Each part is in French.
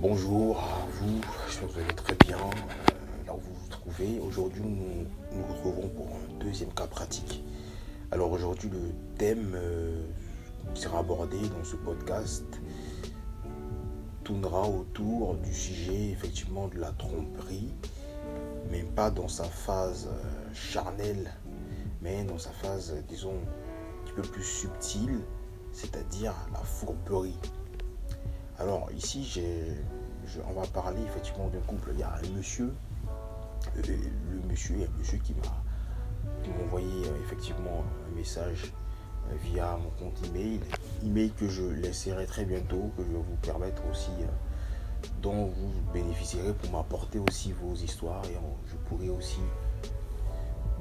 Bonjour à vous, j'espère que vous allez très bien là où vous vous trouvez. Aujourd'hui, nous nous retrouvons pour un deuxième cas pratique. Alors aujourd'hui, le thème qui sera abordé dans ce podcast tournera autour du sujet effectivement de la tromperie, mais pas dans sa phase charnelle, mais dans sa phase, disons, un petit peu plus subtile, c'est-à-dire la fourberie. Alors ici, on va parler effectivement d'un couple. Il y a un monsieur, le monsieur qui m'a envoyé effectivement un message via mon compte email que je laisserai très bientôt, que je vais vous permettre aussi, dont vous bénéficierez pour m'apporter aussi vos histoires et je pourrai aussi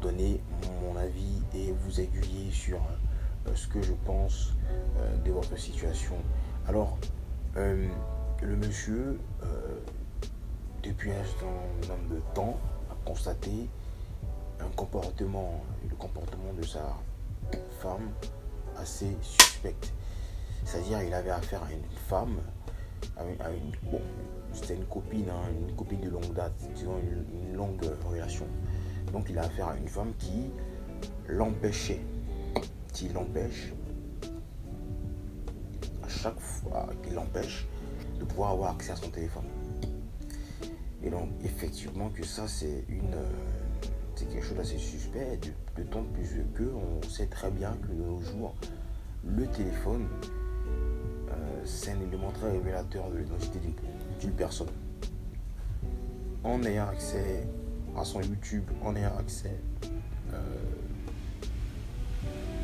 donner mon avis et vous aiguiller sur ce que je pense de votre situation. Alors, le monsieur, depuis un certain nombre de temps, a constaté le comportement de sa femme assez suspect. C'est-à-dire, il avait affaire à une femme, c'était une copine de longue date, disons une longue relation. Donc, il a affaire à une femme qui l'empêche, à chaque fois qu'il l'empêche de pouvoir avoir accès à son téléphone. Et donc, effectivement, que ça, c'est quelque chose d'assez suspect, d'autant plus qu'on sait très bien que de nos jours, le téléphone, c'est un élément très révélateur de l'identité d'une personne. En ayant accès à son YouTube, en ayant accès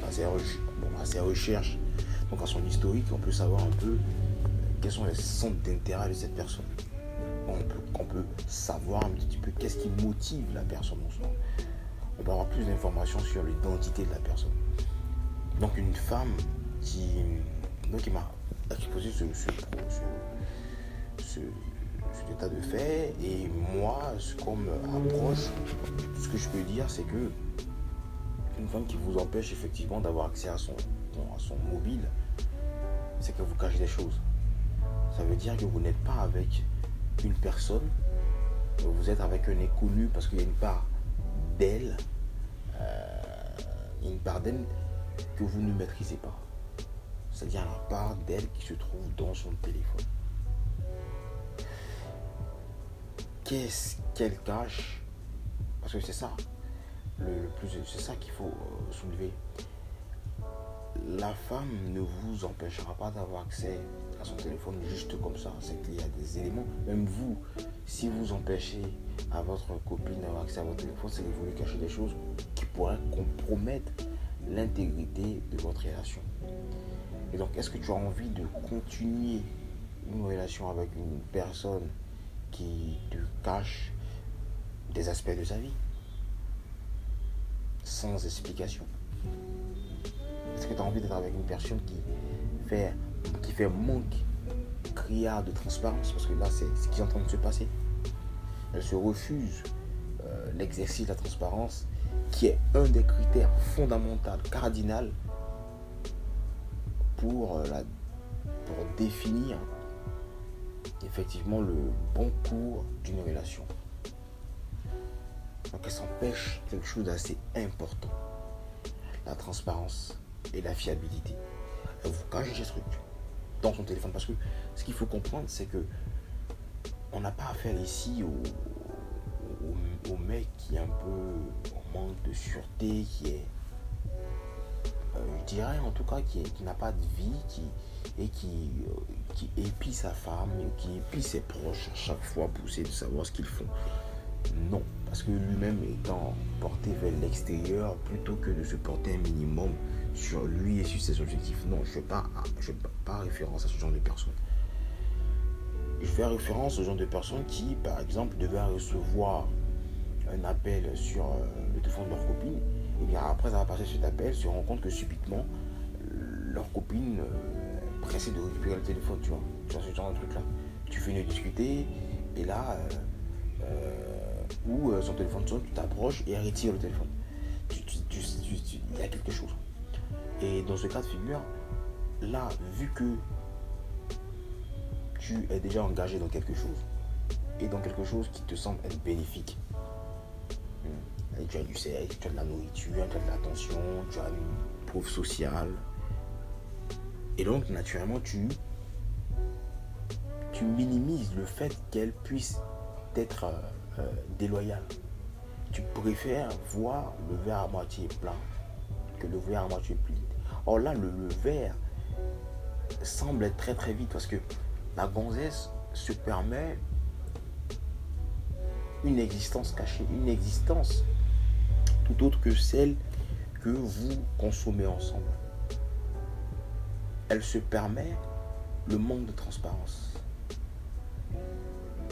à ses recherches, donc à son historique, on peut savoir un peu quels sont les centres d'intérêt de cette personne. On peut savoir un petit peu qu'est-ce qui motive la personne en soi. On peut avoir plus d'informations sur l'identité de la personne. Donc une femme qui m'a exposé cet état de fait, et moi, ce qu'on me approche, ce que je peux dire, c'est que une femme qui vous empêche effectivement d'avoir accès à son mobile, c'est que vous cachez des choses. Ça veut dire que vous n'êtes pas avec une personne, vous êtes avec un inconnu, parce qu'il y a une part d'elle, que vous ne maîtrisez pas. C'est-à-dire la part d'elle qui se trouve dans son téléphone. Qu'est-ce qu'elle cache? Parce que c'est ça, c'est ça qu'il faut soulever. La femme ne vous empêchera pas d'avoir accès à son téléphone juste comme ça. C'est qu'il y a des éléments. Même vous, si vous empêchez à votre copine d'avoir accès à votre téléphone, c'est que vous lui cachez des choses qui pourraient compromettre l'intégrité de votre relation. Et donc, est-ce que tu as envie de continuer une relation avec une personne qui te cache des aspects de sa vie sans explication? Est-ce que tu as envie d'être avec une personne qui fait manque criard de transparence? Parce que là, c'est ce qui est en train de se passer. Elle se refuse l'exercice de la transparence, qui est un des critères fondamentaux, cardinal, pour définir effectivement le bon cours d'une relation. Donc elle s'empêche quelque chose d'assez important: la transparence et la fiabilité. Elle vous cache des trucs dans son téléphone, parce que ce qu'il faut comprendre, c'est que on n'a pas affaire ici au mec qui est un peu en manque de sûreté, qui est je dirais en tout cas qui n'a pas de vie, qui épie sa femme, qui épie ses proches à chaque fois pour essayer de savoir ce qu'ils font. Non, parce que lui-même étant porté vers l'extérieur plutôt que de se porter un minimum sur lui et sur ses objectifs. Non, je ne fais pas référence à ce genre de personnes. Je fais référence au genre de personnes qui, par exemple, devaient recevoir un appel sur le téléphone de leur copine, et bien après avoir passé cet appel, se rend compte que subitement leur copine pressée de récupérer le téléphone, tu vois ce genre de truc là. Tu finis de discuter, et là où son téléphone sonne, tu t'approches et elle retire le téléphone. Il y a quelque chose. Et dans ce cas de figure, là, vu que tu es déjà engagé dans quelque chose. Et dans quelque chose qui te semble être bénéfique. Et tu as du sexe, tu as de la nourriture, tu as de l'attention, tu as une preuve sociale. Et donc, naturellement, tu minimises le fait qu'elle puisse être déloyale. Tu préfères voir le verre à moitié plein que le verre à moitié vide. Or là, le verre semble être très très vite parce que la gonzesse se permet une existence cachée, une existence tout autre que celle que vous consommez ensemble. Elle se permet le manque de transparence.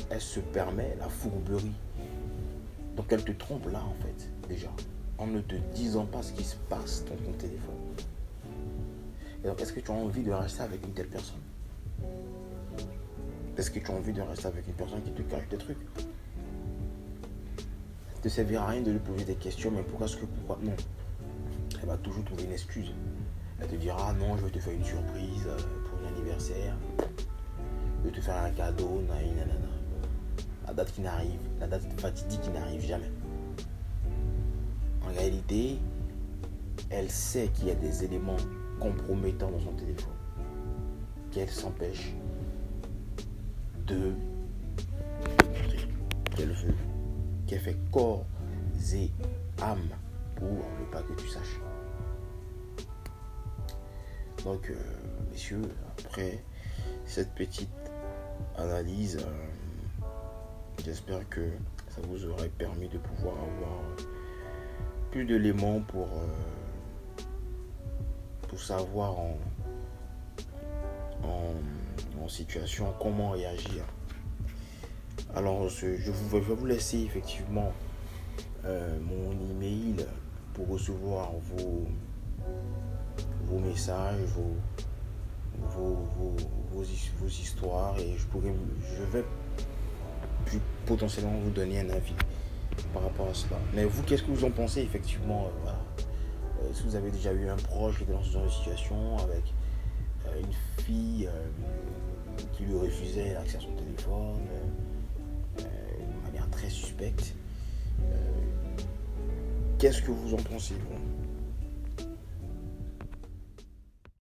Elle se permet la fourberie. Donc elle te trompe là en fait, déjà, en ne te disant pas ce qui se passe dans ton téléphone. Et donc est-ce que tu as envie de rester avec une telle personne? Est-ce que tu as envie de rester avec une personne qui te cache des trucs? Ça ne te servira à rien de lui poser des questions, mais pourquoi non? Elle va toujours trouver une excuse. Elle te dira non, je vais te faire une surprise pour un anniversaire. Je vais te faire un cadeau, nanana. La date qui n'arrive, la date fatidique qui n'arrive jamais. En réalité, elle sait qu'il y a des éléments compromettants dans son téléphone qu'elle s'empêche de montrer, qu'elle veut, qu'elle fait corps et âme pour ne pas que tu saches. Donc, messieurs, après cette petite analyse, j'espère que ça vous aurait permis de pouvoir avoir plus d'éléments pour savoir en situation comment réagir. Alors je vais vous laisser effectivement mon email pour recevoir vos messages, vos histoires, et je vais potentiellement vous donner un avis par rapport à cela. Mais vous, qu'est-ce que vous en pensez effectivement? Voilà. Si vous avez déjà eu un proche qui était dans ce genre de situation avec une fille qui lui refusait l'accès à son téléphone de manière très suspecte, qu'est-ce que vous en pensez, vous?